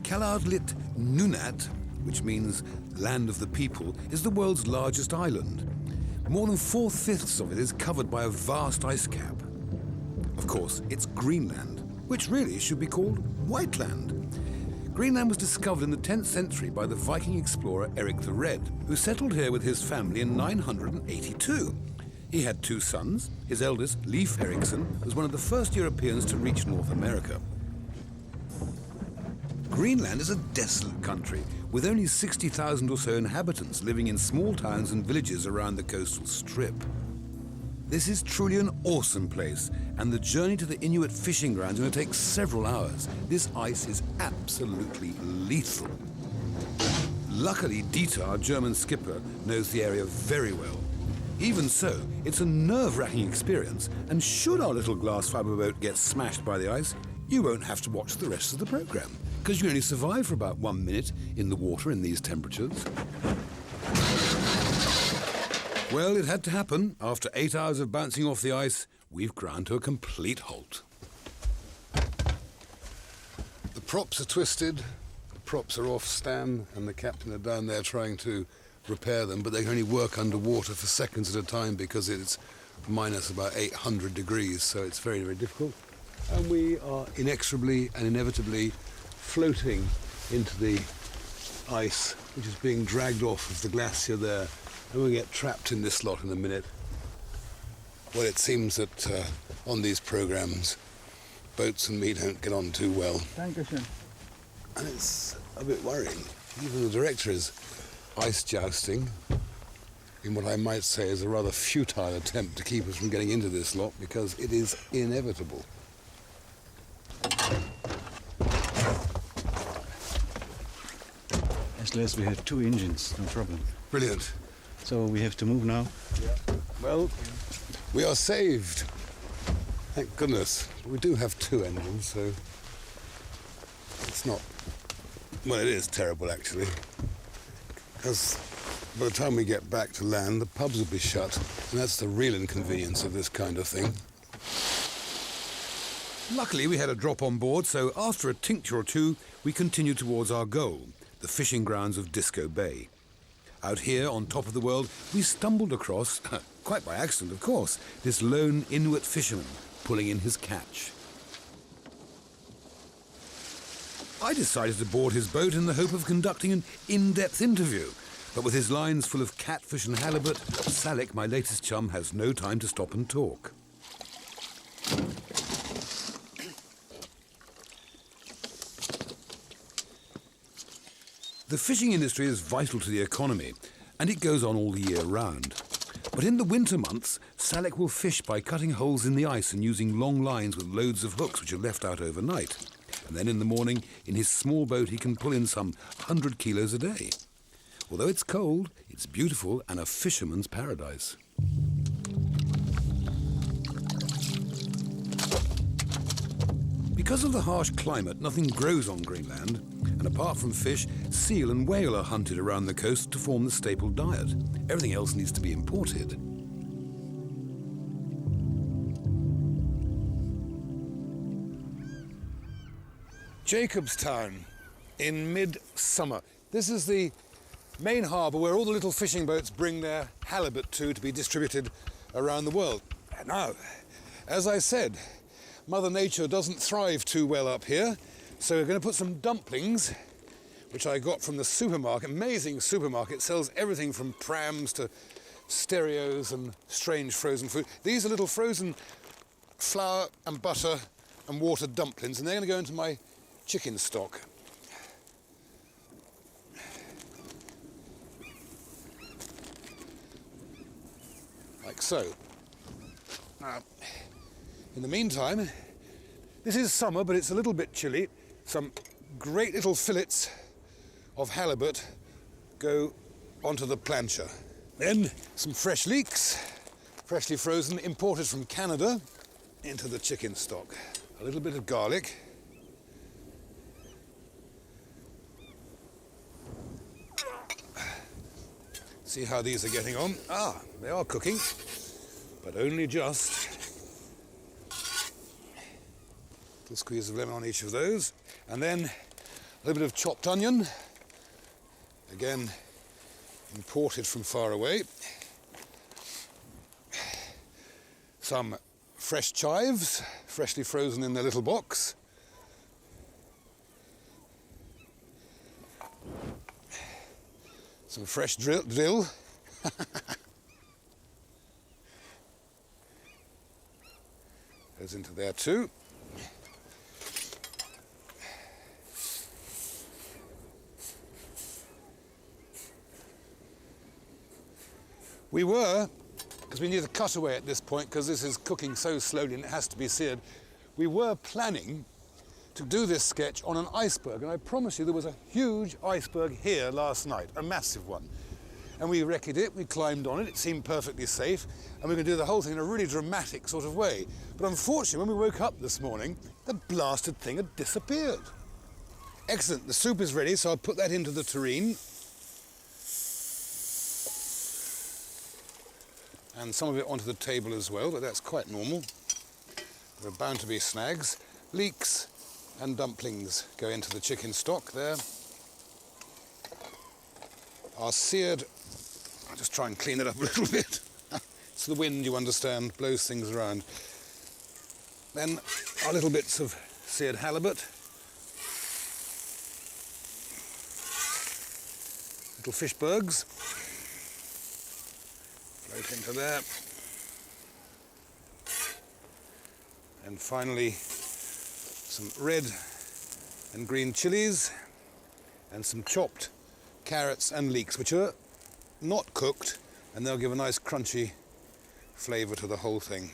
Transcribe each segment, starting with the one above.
Kaladlit Nunat, which means land of the people, is the world's largest island. More than 4/5 of it is covered by a vast ice cap. Of course, it's Greenland, which really should be called Whiteland. Greenland was discovered in the 10th century by the Viking explorer Eric the Red, who settled here with his family in 982. He had 2 sons. His eldest, Leif Erikson, was one of the first Europeans to reach North America. Greenland is a desolate country, with only 60,000 or so inhabitants living in small towns and villages around the coastal strip. This is truly an awesome place, and the journey to the Inuit fishing grounds is going to take several hours. This ice is absolutely lethal. Luckily, Dieter, our German skipper, knows the area very well. Even so, it's a nerve-wracking experience, and should our little glass fibre boat get smashed by the ice, you won't have to watch the rest of the programme, because you only survive for about 1 minute in the water in these temperatures. Well, it had to happen. After 8 hours of bouncing off the ice, we've ground to a complete halt. The props are twisted, the props are off Stan and the captain are down there trying to repair them, but they can only work underwater for seconds at a time because it's minus about 800 degrees, so it's very, very difficult. And we are inexorably and inevitably floating into the ice, which is being dragged off of the glacier there, and we'll get trapped in this lot in a minute. Well, it seems that on these programmes, boats and me don't get on too well. Dankeschön. And it's a bit worrying. Even the director is ice jousting in what I might say is a rather futile attempt to keep us from getting into this lot, because it is inevitable. As long as we have 2 engines, no problem. Brilliant. So we have to move now? Yeah. Well, we are saved. Thank goodness. We do have 2 engines, so it's not... Well, it is terrible, actually. Because by the time we get back to land, the pubs will be shut, and that's the real inconvenience of this kind of thing. Luckily, we had a drop on board, so after a tincture or 2, we continued towards our goal, the fishing grounds of Disco Bay. Out here, on top of the world, we stumbled across, quite by accident of course, this lone Inuit fisherman pulling in his catch. I decided to board his boat in the hope of conducting an in-depth interview, but with his lines full of catfish and halibut, Salik, my latest chum, has no time to stop and talk. The fishing industry is vital to the economy, and it goes on all the year round. But in the winter months, Salik will fish by cutting holes in the ice and using long lines with loads of hooks which are left out overnight. And then in the morning, in his small boat, he can pull in some 100 kilos a day. Although it's cold, it's beautiful and a fisherman's paradise. Because of the harsh climate, nothing grows on Greenland, and apart from fish, seal and whale are hunted around the coast to form the staple diet. Everything else needs to be imported. Jacobstown in mid-summer. This is the main harbour where all the little fishing boats bring their halibut to be distributed around the world. Now, as I said, Mother Nature doesn't thrive too well up here, so we're going to put some dumplings, which I got from the supermarket. Amazing supermarket, sells everything from prams to stereos and strange frozen food. These are little frozen flour and butter and water dumplings, and they're going to go into my chicken stock. Like so. Now, in the meantime, this is summer, but it's a little bit chilly. Some great little fillets of halibut go onto the plancha. Then some fresh leeks, freshly frozen, imported from Canada, into the chicken stock. A little bit of garlic. See how these are getting on. Ah, they are cooking, but only just. A squeeze of lemon on each of those. And then A little bit of chopped onion, again imported from far away. Some fresh chives, freshly frozen in their little box. Some fresh dill. Goes into there too. We were, because we need a cutaway at this point, because this is cooking so slowly and it has to be seared, we were planning to do this sketch on an iceberg, and I promise you there was a huge iceberg here last night, a massive one. And we wrecked it, we climbed on it, it seemed perfectly safe, and we were going to do the whole thing in a really dramatic sort of way. But unfortunately, when we woke up this morning, the blasted thing had disappeared. Excellent, the soup is ready, so I'll put that into the tureen. And some of it onto the table as well, but that's quite normal. There are bound to be snags. Leeks and dumplings go into the chicken stock there. Our seared, I'll just try and clean it up a little bit. It's the wind, you understand, blows things around. Then our little bits of seared halibut. Little fish bergs. Float into there. And finally, some red and green chilies and some chopped carrots and leeks, which are not cooked, and they'll give a nice crunchy flavour to the whole thing.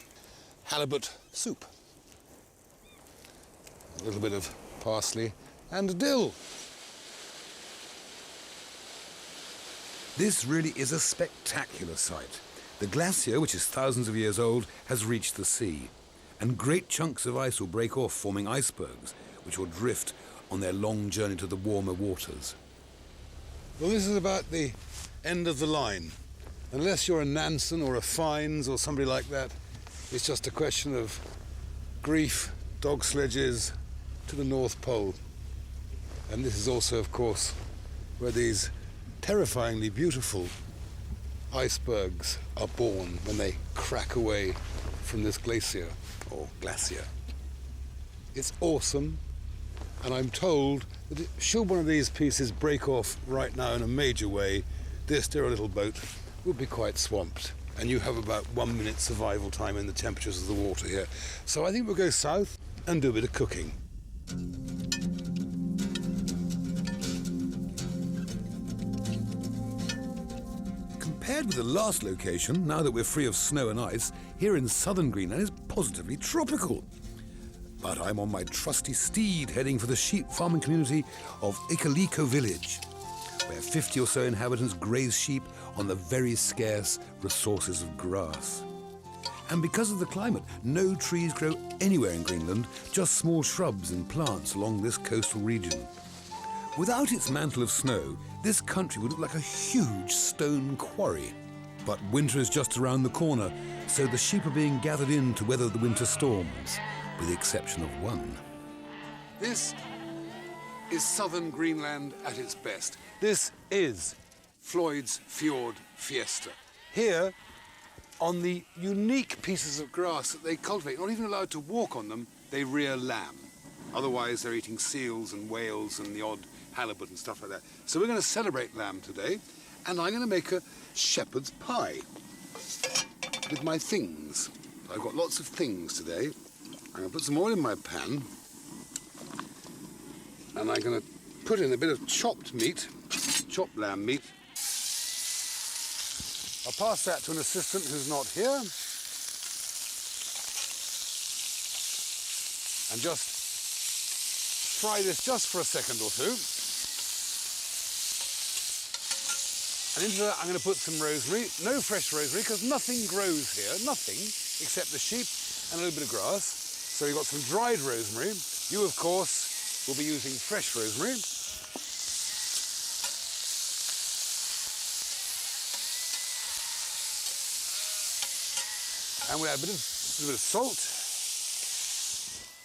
Halibut soup. A little bit of parsley and dill. This really is a spectacular sight. The glacier, which is thousands of years old, has reached the sea, and great chunks of ice will break off, forming icebergs, which will drift on their long journey to the warmer waters. Well, this is about the end of the line. Unless you're a Nansen or a Fiennes or somebody like that, it's just a question of grief, dog sledges to the North Pole. And this is also, of course, where these terrifyingly beautiful icebergs are born when they crack away from this glacier, or glacier. It's awesome, and I'm told that should one of these pieces break off right now in a major way, this dear little boat will be quite swamped, and you have about 1 minute survival time in the temperatures of the water here. So I think we'll go south and do a bit of cooking. Compared with the last location, now that we're free of snow and ice, here in southern Greenland is positively tropical. But I'm on my trusty steed heading for the sheep farming community of Ikaliko village, where 50 or so inhabitants graze sheep on the very scarce resources of grass. And because of the climate, no trees grow anywhere in Greenland, just small shrubs and plants along this coastal region. Without its mantle of snow, this country would look like a huge stone quarry. But winter is just around the corner, so the sheep are being gathered in to weather the winter storms, with the exception of one. This is southern Greenland at its best. This is Floyd's Fjord Fiesta. Here, on the unique pieces of grass that they cultivate, not even allowed to walk on them, they rear lamb. Otherwise, they're eating seals and whales and the odd halibut and stuff like that. So we're going to celebrate lamb today, and I'm going to make a shepherd's pie with my things. I've got lots of things today. I'm going to put some oil in my pan, and I'm going to put in a bit of chopped meat, chopped lamb meat. I'll pass that to an assistant who's not here, and just fry this just for a second or two. And into that I'm going to put some rosemary, no fresh rosemary, because nothing grows here, nothing, except the sheep and a little bit of grass. So you've got some dried rosemary. You, of course, will be using fresh rosemary. And we'll add a bit of salt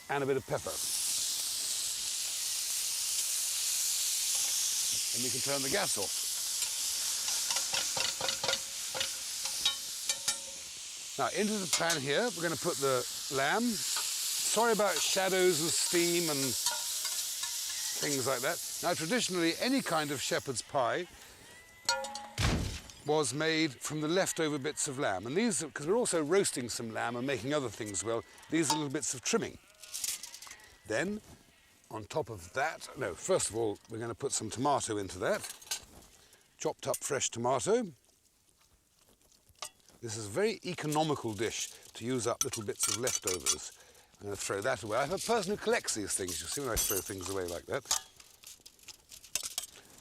and a bit of pepper. and we can turn the gas off. Now, into the pan here, we're going to put the lamb. Sorry about shadows and steam and things like that. Now, traditionally, any kind of shepherd's pie was made from the leftover bits of lamb. And these, because we're also roasting some lamb and making other things well, these are little bits of trimming. Then, on top of that, no, first of all, we're going to put some tomato into that. Chopped up fresh tomato. This is a very economical dish to use up little bits of leftovers. I'm going to throw that away. I have a person who collects these things. You see when I throw things away like that.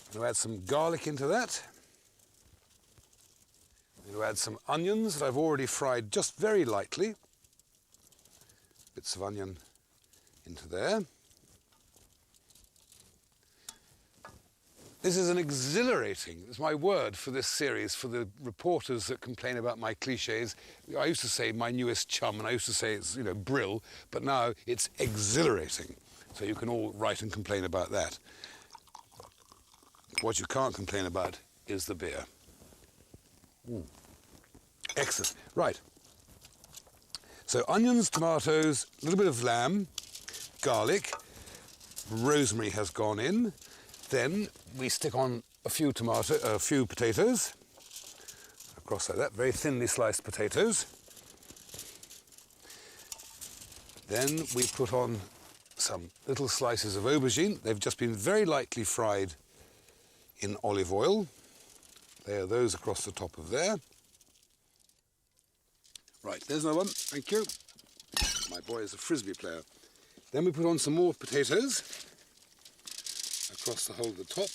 I'm going to add some garlic into that. I'm going to add some onions that I've already fried just very lightly. Bits of onion into there. This is an exhilarating, it's my word for this series, for the reporters that complain about my cliches. I used to say my newest chum, and I used to say it's, brill, but now it's exhilarating. So you can all write and complain about that. What you can't complain about is the beer. Excellent. Right. So onions, tomatoes, a little bit of lamb, garlic, rosemary has gone in. Then we stick on a few potatoes, across like that, very thinly sliced potatoes. Then we put on some little slices of aubergine. They've just been very lightly fried in olive oil. Layer those across the top of there. Right, there's another one, thank you. My boy is a frisbee player. Then we put on some more potatoes across the whole of the top.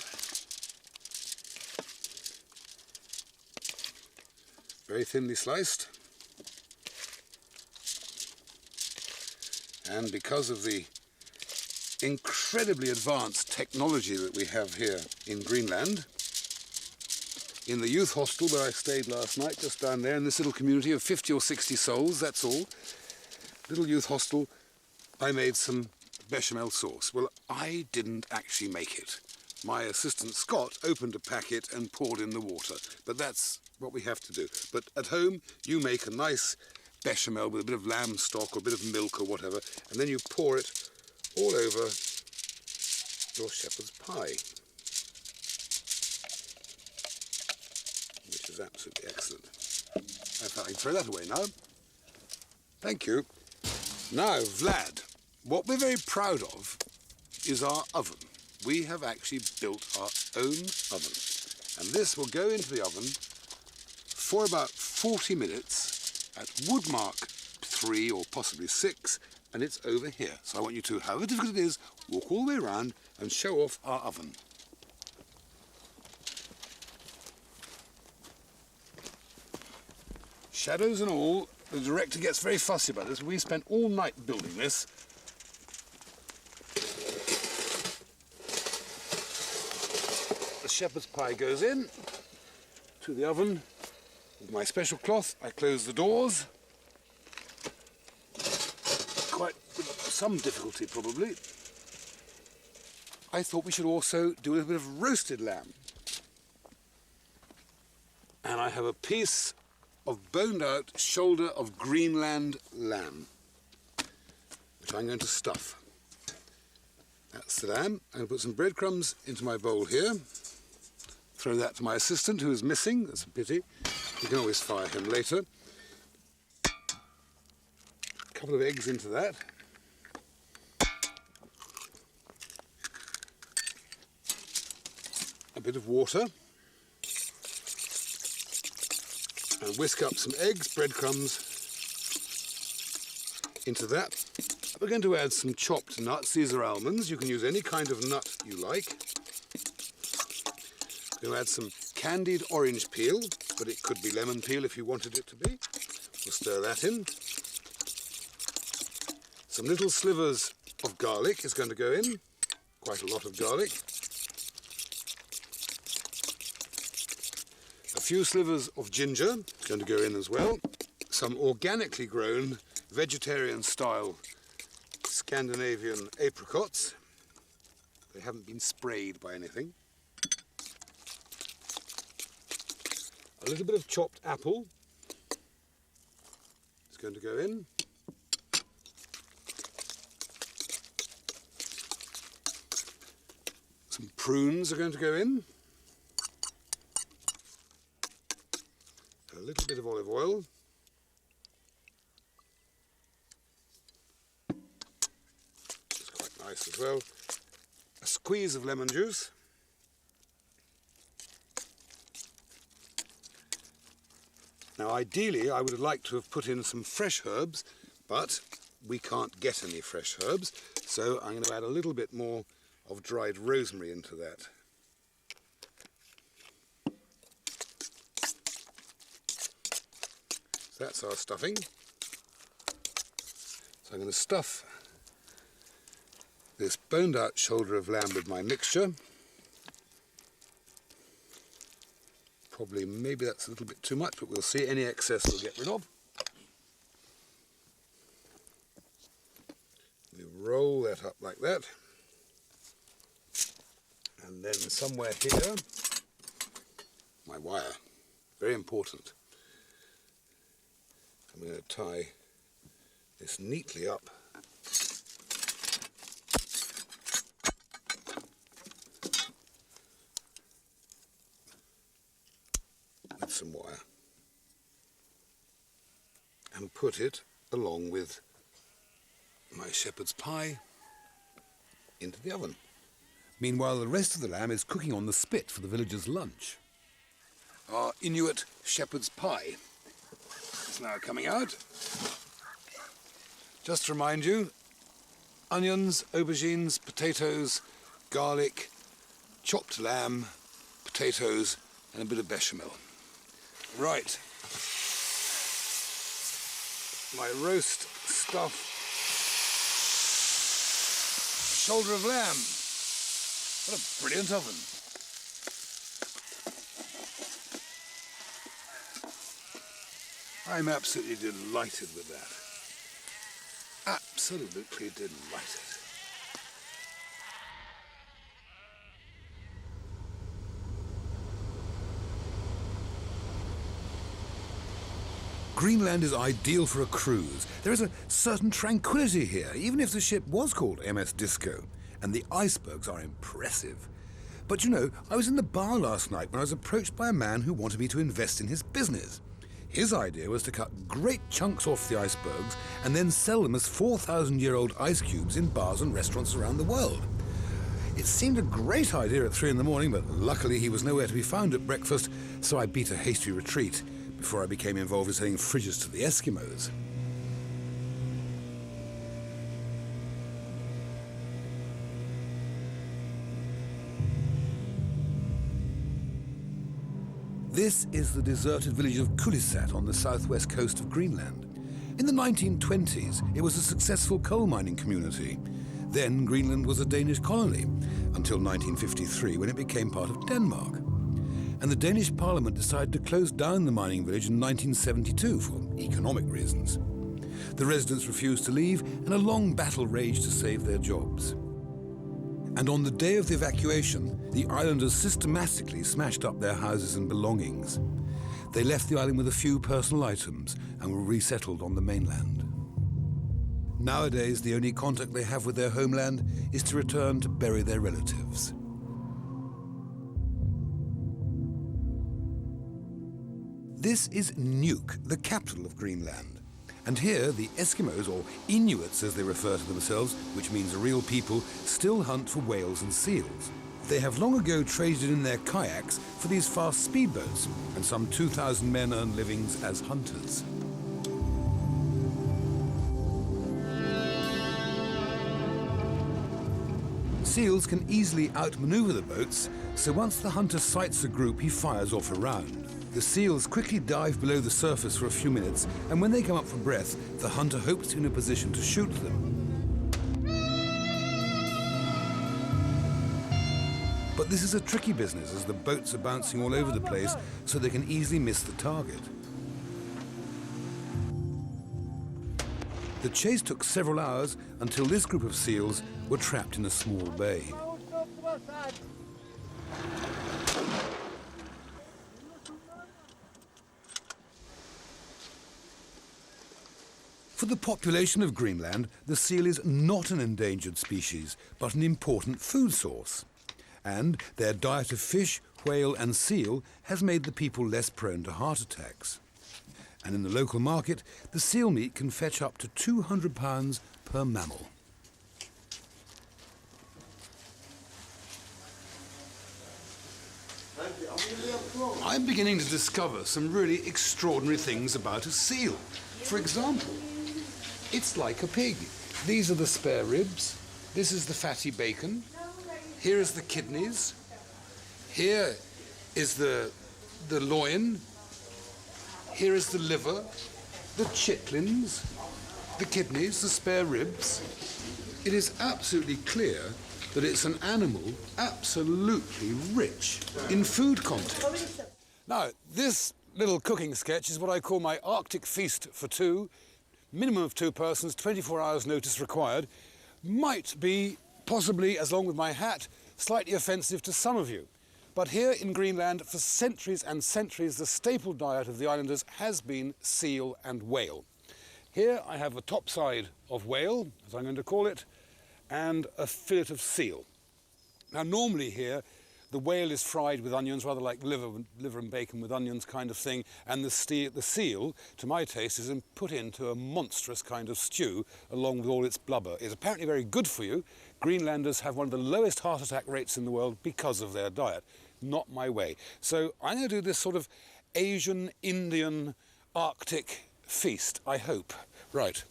Very thinly sliced. And because of the incredibly advanced technology that we have here in Greenland, in the youth hostel where I stayed last night, just down there in this little community of 50 or 60 souls, that's all, little youth hostel, I made some bechamel sauce. Well, I didn't actually make it. My assistant Scott opened a packet and poured in the water, but that's what we have to do. But at home, you make a nice bechamel with a bit of lamb stock or a bit of milk or whatever, and then you pour it all over your shepherd's pie, which is absolutely excellent. I can throw that away now. Thank you. Now, Vlad, what we're very proud of is our oven. We have actually built our own oven. And this will go into the oven for about 40 minutes at woodmark 3 or possibly 6, and it's over here. So I want you to, however difficult it is, walk all the way around and show off our oven. Shadows and all, the director gets very fussy about this. We spent all night building this. The shepherd's pie goes in to the oven. With my special cloth, I close the doors. Quite with some difficulty, probably. I thought we should also do a little bit of roasted lamb. And I have a piece of boned out shoulder of Greenland lamb, which I'm going to stuff. That's the lamb. I'm going to put some breadcrumbs into my bowl here. Throw that to my assistant, who is missing. That's a pity. You can always fire him later. A couple of eggs into that. A bit of water. And whisk up some eggs, breadcrumbs into that. We're going to add some chopped nuts. These are almonds. You can use any kind of nut you like. We're going to add some candied orange peel, but it could be lemon peel if you wanted it to be. We'll stir that in. Some little slivers of garlic is going to go in. Quite a lot of garlic. A few slivers of ginger is going to go in as well. Some organically grown, vegetarian-style Scandinavian apricots. They haven't been sprayed by anything. A little bit of chopped apple is going to go in. Some prunes are going to go in. A little bit of olive oil. It's quite nice as well. A squeeze of lemon juice. Now ideally I would have liked to have put in some fresh herbs, but we can't get any fresh herbs, so I'm going to add a little bit more of dried rosemary into that. So that's our stuffing. So I'm going to stuff this boned out shoulder of lamb with my mixture. Probably, maybe that's a little bit too much, but we'll see. Any excess we'll get rid of. We roll that up like that. And then somewhere here, my wire, very important. I'm going to tie this neatly up. With some wire. And put it along with my shepherd's pie into the oven. Meanwhile, the rest of the lamb is cooking on the spit for the villagers' lunch. Our Inuit shepherd's pie is now coming out. Just to remind you, onions, aubergines, potatoes, garlic, chopped lamb, potatoes, and a bit of bechamel. Right. My roast stuff, shoulder of lamb. What a brilliant oven. I'm absolutely delighted with that. Absolutely delighted. Greenland is ideal for a cruise. There is a certain tranquility here, even if the ship was called MS Disco. And the icebergs are impressive. But you know, I was in the bar last night when I was approached by a man who wanted me to invest in his business. His idea was to cut great chunks off the icebergs and then sell them as 4,000-year-old ice cubes in bars and restaurants around the world. It seemed a great idea at 3 in the morning, but luckily he was nowhere to be found at breakfast, so I beat a hasty retreat before I became involved in selling fridges to the Eskimos. This is the deserted village of Kulisat on the southwest coast of Greenland. In the 1920s, it was a successful coal mining community. Then Greenland was a Danish colony, until 1953 when it became part of Denmark. And the Danish parliament decided to close down the mining village in 1972 for economic reasons. The residents refused to leave, and a long battle raged to save their jobs. And on the day of the evacuation, the islanders systematically smashed up their houses and belongings. They left the island with a few personal items and were resettled on the mainland. Nowadays, the only contact they have with their homeland is to return to bury their relatives. This is Nuuk, the capital of Greenland. And here, the Eskimos, or Inuits as they refer to themselves, which means real people, still hunt for whales and seals. They have long ago traded in their kayaks for these fast speedboats, and some 2,000 men earn livings as hunters. Seals can easily outmaneuver the boats, so once the hunter sights a group, he fires off a round. The seals quickly dive below the surface for a few minutes, and when they come up for breath, the hunter hopes to be in a position to shoot them. But this is a tricky business, as the boats are bouncing all over the place, so they can easily miss the target. The chase took several hours until this group of seals were trapped in a small bay. For the population of Greenland, the seal is not an endangered species, but an important food source. And their diet of fish, whale and seal has made the people less prone to heart attacks. And in the local market, the seal meat can fetch up to £200 per mammal. I'm beginning to discover some really extraordinary things about a seal. For example, it's like a pig. These are the spare ribs. This is the fatty bacon. Here is the kidneys. Here is the loin. Here is the liver, the chitlins, the kidneys, the spare ribs. It is absolutely clear that it's an animal absolutely rich in food content. Now, this little cooking sketch is what I call my Arctic feast for two. Minimum of 2 persons, 24 hours notice required. Might be, possibly, as long with my hat, slightly offensive to some of you. But here in Greenland, for centuries and centuries, the staple diet of the islanders has been seal and whale. Here I have a topside of whale, as I'm going to call it, and a fillet of seal. Now, normally here, the whale is fried with onions, rather like liver and bacon with onions kind of thing, and the seal, to my taste, is put into a monstrous kind of stew along with all its blubber. It's apparently very good for you. Greenlanders have one of the lowest heart attack rates in the world because of their diet. Not my way. So I'm going to do this sort of Asian, Indian, Arctic feast, I hope. Right.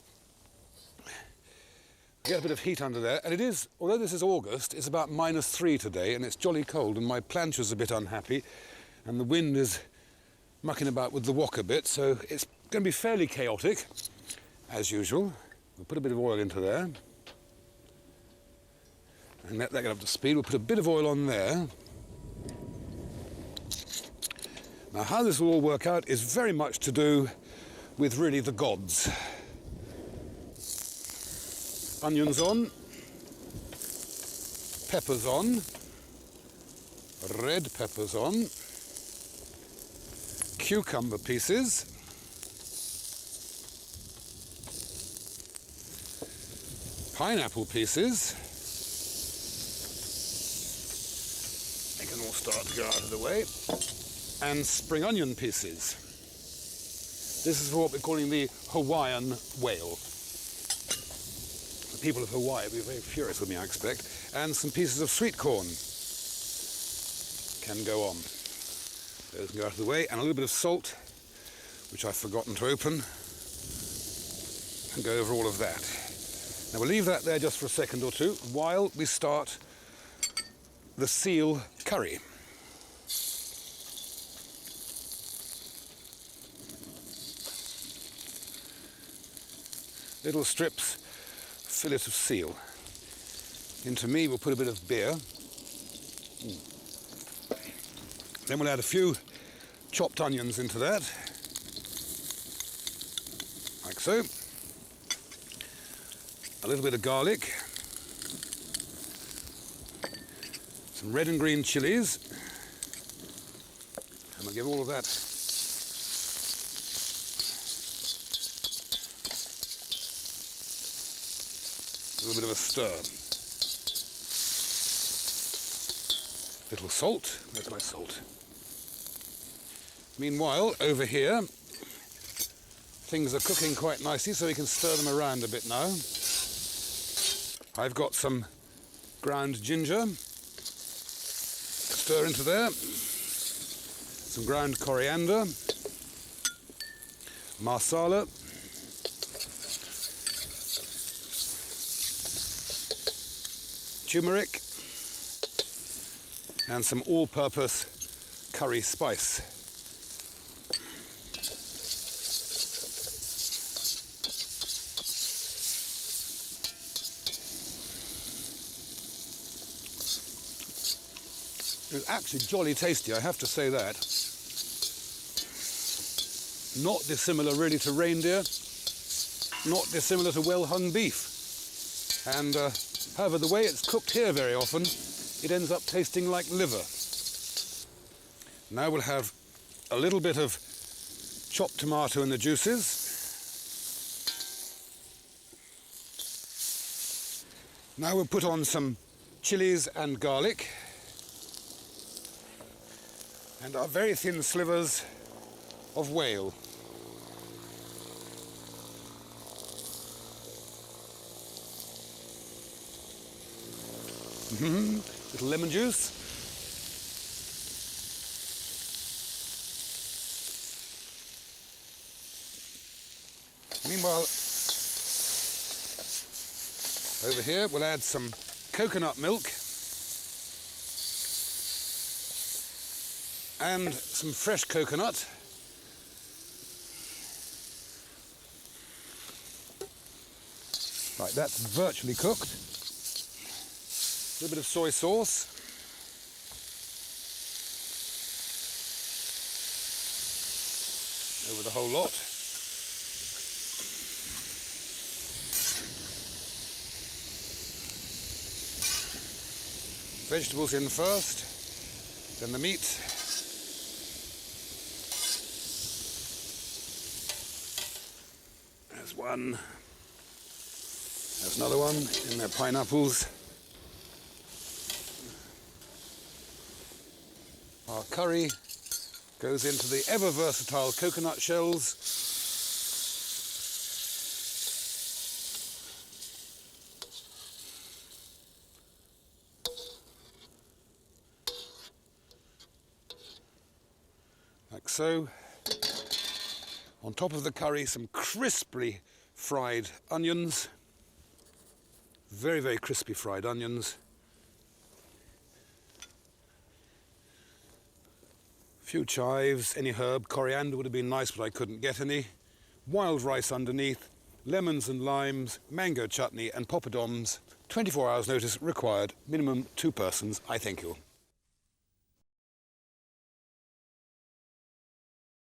Get a bit of heat under there, and it is, although this is August, it's about -3 today, and it's jolly cold, and my plancha's a bit unhappy, and the wind is mucking about with the wok a bit, so it's going to be fairly chaotic, as usual. We'll put a bit of oil into there, and let that get up to speed. We'll put a bit of oil on there. Now, how this will all work out is very much to do with really the gods. Onions on, peppers on, red peppers on, cucumber pieces, pineapple pieces. They can all start to go out of the way. And spring onion pieces. This is what we're calling the Hawaiian whale. The people of Hawaii will be very furious with me, I expect. And some pieces of sweet corn can go on. Those can go out of the way. And a little bit of salt, which I've forgotten to open, and go over all of that. Now we'll leave that there just for a second or two while we start the seal curry. Little strips, fillet of seal. Into me we'll put a bit of beer. Then we'll add a few chopped onions into that, like so. A little bit of garlic. Some red and green chilies. And we'll give all of that a little bit of a stir. Little salt. Where's my salt? Meanwhile, over here, things are cooking quite nicely, so we can stir them around a bit now. I've got some ground ginger. Stir into there. Some ground coriander. Marsala. Turmeric, and some all-purpose curry spice. It's actually jolly tasty, I have to say that. Not dissimilar really to reindeer, not dissimilar to well-hung beef. And however, the way it's cooked here very often, it ends up tasting like liver. Now we'll have a little bit of chopped tomato in the juices. Now we'll put on some chilies and garlic and our very thin slivers of whale. Little lemon juice. Meanwhile, over here we'll add some coconut milk and some fresh coconut. Right, that's virtually cooked. A little bit of soy sauce. Over the whole lot. Vegetables in first, then the meat. There's one. There's another one in their pineapples. Our curry goes into the ever versatile coconut shells. Like so. On top of the curry, some crisply fried onions. Very, very crispy fried onions. Few chives, any herb, coriander would have been nice, but I couldn't get any. Wild rice underneath, lemons and limes, mango chutney and poppadoms. 24 hours notice required, minimum 2 persons. I thank you.